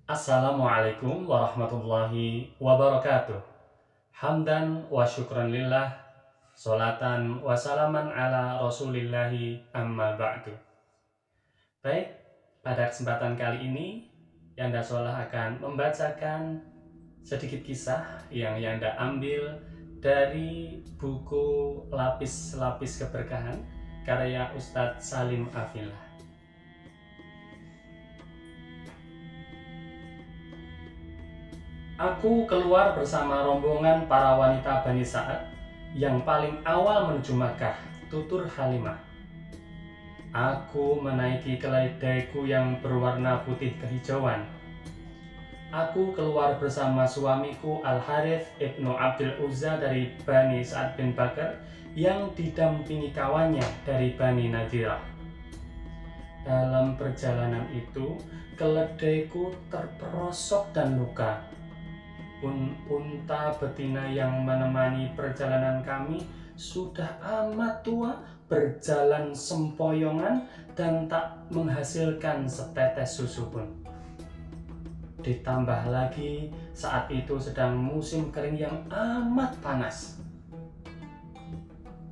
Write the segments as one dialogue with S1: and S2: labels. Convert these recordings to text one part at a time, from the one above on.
S1: Assalamualaikum warahmatullahi wabarakatuh. Hamdan wa syukran lillah, solatan wa salaman ala rasulillahi amma ba'du. Baik, pada kesempatan kali ini Yanda Solah akan membacakan sedikit kisah yang Yanda ambil dari buku Lapis-Lapis Keberkahan karya Ustadz Salim Afillah. Aku keluar bersama rombongan para wanita Bani Sa'ad yang paling awal menuju Makkah, tutur Halimah. Aku menaiki keledaiku yang berwarna putih kehijauan. Aku keluar bersama suamiku Al-Harith ibnu Abdul Uzza dari Bani Sa'ad bin Bakar yang didampingi kawannya dari Bani Nadhirah. Dalam perjalanan itu, keledaiku terperosok dan luka. Unta betina yang menemani perjalanan kami sudah amat tua, berjalan sempoyongan dan tak menghasilkan setetes susu pun. Ditambah lagi saat itu sedang musim kering yang amat panas.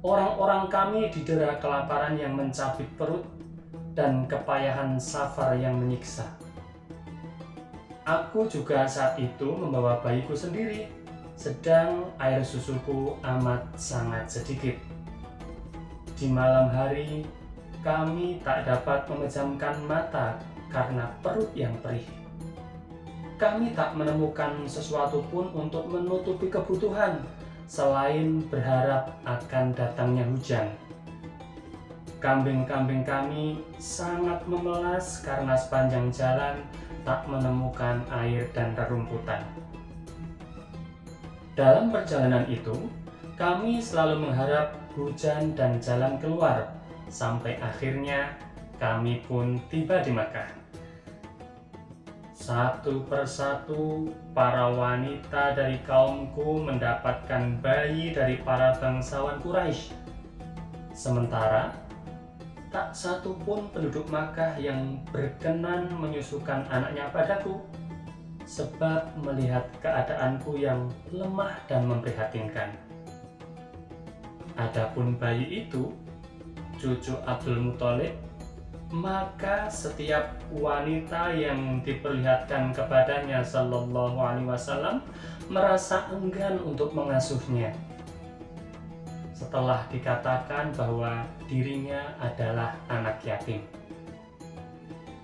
S1: Orang-orang kami didera kelaparan yang mencabik perut dan kepayahan safar yang menyiksa. Aku juga saat itu membawa bayiku sendiri, sedang air susuku amat sangat sedikit. Di malam hari, kami tak dapat memejamkan mata karena perut yang perih. Kami tak menemukan sesuatu pun untuk menutupi kebutuhan, selain berharap akan datangnya hujan. Kambing-kambing kami sangat memelas karena sepanjang jalan tak menemukan air dan rerumputan. Dalam perjalanan itu, kami selalu mengharap hujan dan jalan keluar, sampai akhirnya kami pun tiba di Makkah. Satu persatu para wanita dari kaumku mendapatkan bayi dari para bangsawan Quraisy. Sementara tak satu pun penduduk Makkah yang berkenan menyusukan anaknya padaku, sebab melihat keadaanku yang lemah dan memprihatinkan. Adapun bayi itu, cucu Abdul Muthalib, maka setiap wanita yang diperlihatkan kepadanya Sallallahu Alaihi Wasallam merasa enggan untuk mengasuhnya. Setelah dikatakan bahwa dirinya adalah anak yatim.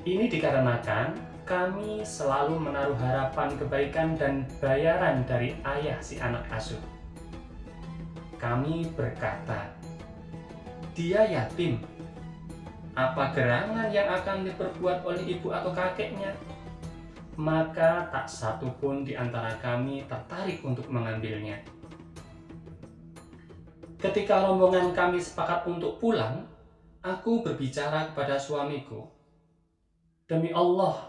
S1: Ini dikarenakan kami selalu menaruh harapan kebaikan dan bayaran dari ayah si anak asuh. Kami berkata, dia yatim. Apa gerangan yang akan diperbuat oleh ibu atau kakeknya? Maka tak satu pun di antara kami tertarik untuk mengambilnya. Ketika rombongan kami sepakat untuk pulang, aku berbicara kepada suamiku, demi Allah,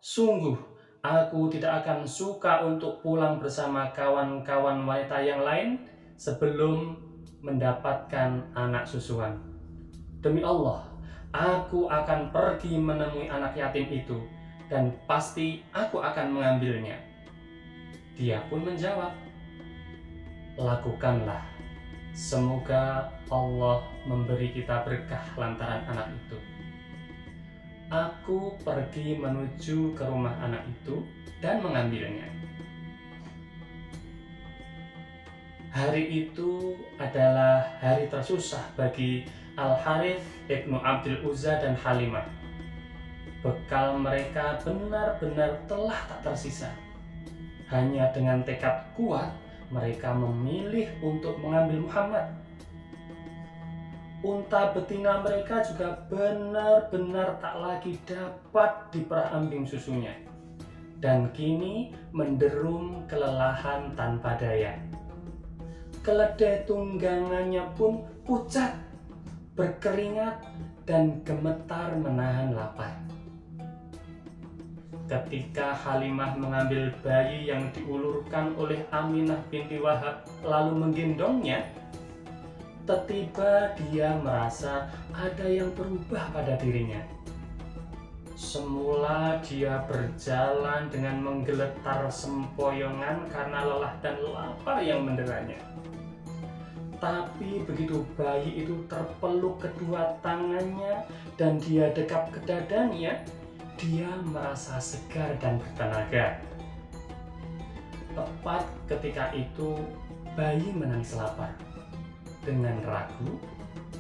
S1: sungguh aku tidak akan suka untuk pulang bersama kawan-kawan wanita yang lain sebelum mendapatkan anak susuan. Demi Allah, aku akan pergi menemui anak yatim itu dan pasti aku akan mengambilnya. Dia pun menjawab, lakukanlah. Semoga Allah memberi kita berkah lantaran anak itu. Aku pergi menuju ke rumah anak itu dan mengambilnya. Hari itu adalah hari tersusah bagi Al-Harith ibnu Abdul Uzza dan Halimah. Bekal mereka benar-benar telah tak tersisa. Hanya dengan tekad kuat mereka memilih untuk mengambil Muhammad. Unta betina mereka juga benar-benar tak lagi dapat diperambing susunya, dan kini menderum kelelahan tanpa daya. Keledai tunggangannya pun pucat, berkeringat, dan gemetar menahan lapar. Ketika Halimah mengambil bayi yang diulurkan oleh Aminah binti Wahab lalu menggendongnya, tiba-tiba dia merasa ada yang berubah pada dirinya. Semula dia berjalan dengan menggeletar sempoyongan karena lelah dan lapar yang menderanya. Tapi begitu bayi itu terpeluk kedua tangannya dan dia dekap ke dadanya, dia merasa segar dan bertenaga. Tepat ketika itu, bayi menangis lapar. Dengan ragu,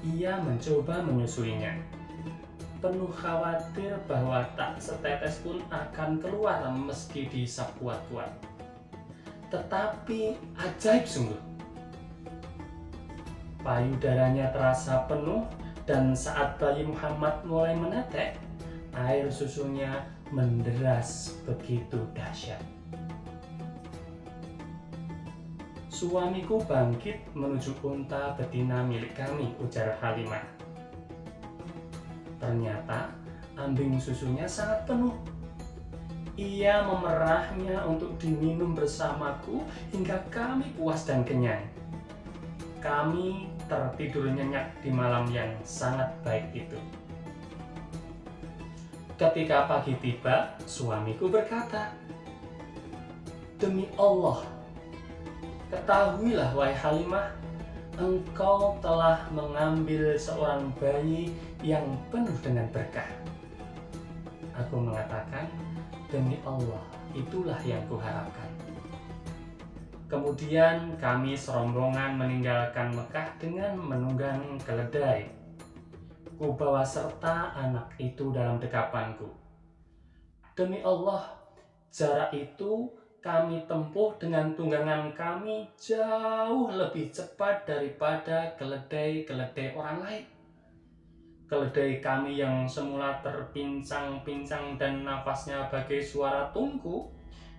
S1: ia mencoba menyusuinya. Penuh khawatir bahwa tak setetes pun akan keluar meski dihisap kuat-kuat. Tetapi ajaib sungguh. Payudaranya terasa penuh dan saat bayi Muhammad mulai menetek, air susunya menderas begitu dahsyat. Suamiku bangkit menuju unta betina milik kami, ujar Halimah. Ternyata ambing susunya sangat penuh. Ia memerahnya untuk diminum bersamaku hingga kami puas dan kenyang. Kami tertidur nyenyak di malam yang sangat baik itu. Ketika pagi tiba, suamiku berkata, "Demi Allah, ketahuilah wahai Halimah, engkau telah mengambil seorang bayi yang penuh dengan berkah." Aku mengatakan, "Demi Allah, itulah yang kuharapkan." Kemudian kami serombongan meninggalkan Mekah dengan menunggang keledai. Kubawa serta anak itu dalam dekapanku. Demi Allah, jarak itu kami tempuh dengan tunggangan kami jauh lebih cepat daripada keledai-keledai orang lain. Keledai kami yang semula terpincang-pincang dan nafasnya bagai suara tungku,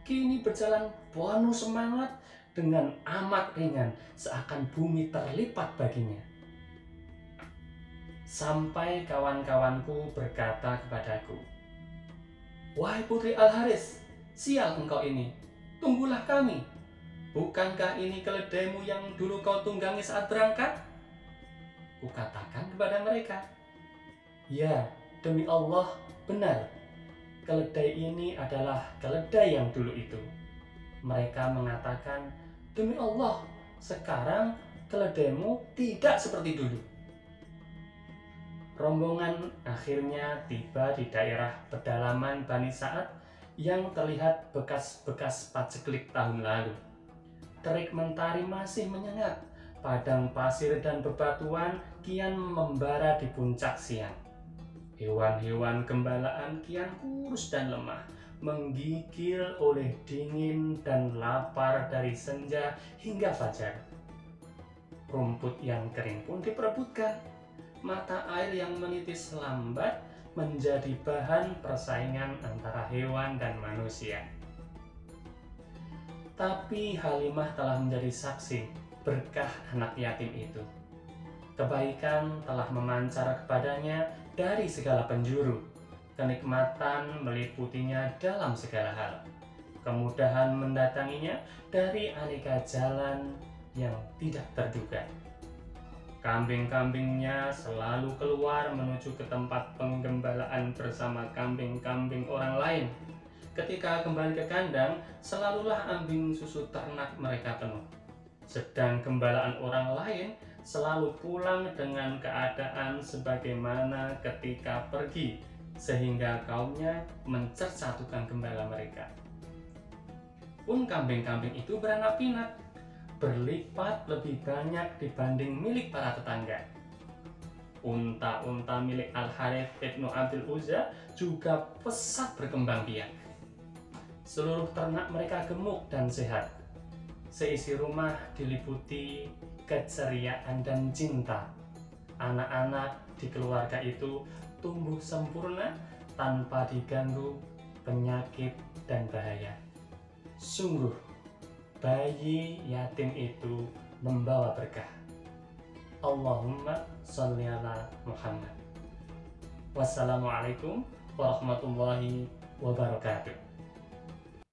S1: kini berjalan penuh semangat dengan amat ringan, seakan bumi terlipat baginya. Sampai kawan-kawanku berkata kepadaku, "Wahai putri Al-Haris, sial engkau ini, tunggulah kami. Bukankah ini keledaimu yang dulu kau tunggangi saat berangkat?" Kukatakan kepada mereka, "Ya, demi Allah, benar. Keledai ini adalah keledai yang dulu itu." Mereka mengatakan, "Demi Allah, sekarang keledaimu tidak seperti dulu." Rombongan akhirnya tiba di daerah pedalaman Bani Sa'ad yang terlihat bekas-bekas paceklik tahun lalu. Terik mentari masih menyengat, padang pasir dan bebatuan kian membara di puncak siang. Hewan-hewan gembalaan kian kurus dan lemah, menggigil oleh dingin dan lapar dari senja hingga fajar. Rumput yang kering pun diperebutkan. Mata air yang menitis lambat menjadi bahan persaingan antara hewan dan manusia. Tapi Halimah telah menjadi saksi berkah anak yatim itu. Kebaikan telah memancar kepadanya dari segala penjuru. Kenikmatan meliputinya dalam segala hal. Kemudahan mendatanginya dari aneka jalan yang tidak terduga. Kambing-kambingnya selalu keluar menuju ke tempat penggembalaan bersama kambing-kambing orang lain. Ketika kembali ke kandang, selalulah ambing susu ternak mereka penuh. Sedang gembalaan orang lain selalu pulang dengan keadaan sebagaimana ketika pergi, sehingga kaumnya mencerca tukang gembala mereka. Pun kambing-kambing itu beranak pinak, berlipat lebih banyak dibanding milik para tetangga. Unta-unta milik Al-Harith ibnu Abdul Uzza juga pesat berkembang biak. Seluruh ternak mereka gemuk dan sehat. Seisi rumah diliputi keceriaan dan cinta. Anak-anak di keluarga itu tumbuh sempurna tanpa diganggu penyakit dan bahaya. Sungguh, bayi yatim itu membawa berkah. Allahumma sholli ala Muhammad. Wassalamualaikum warahmatullahi wabarakatuh.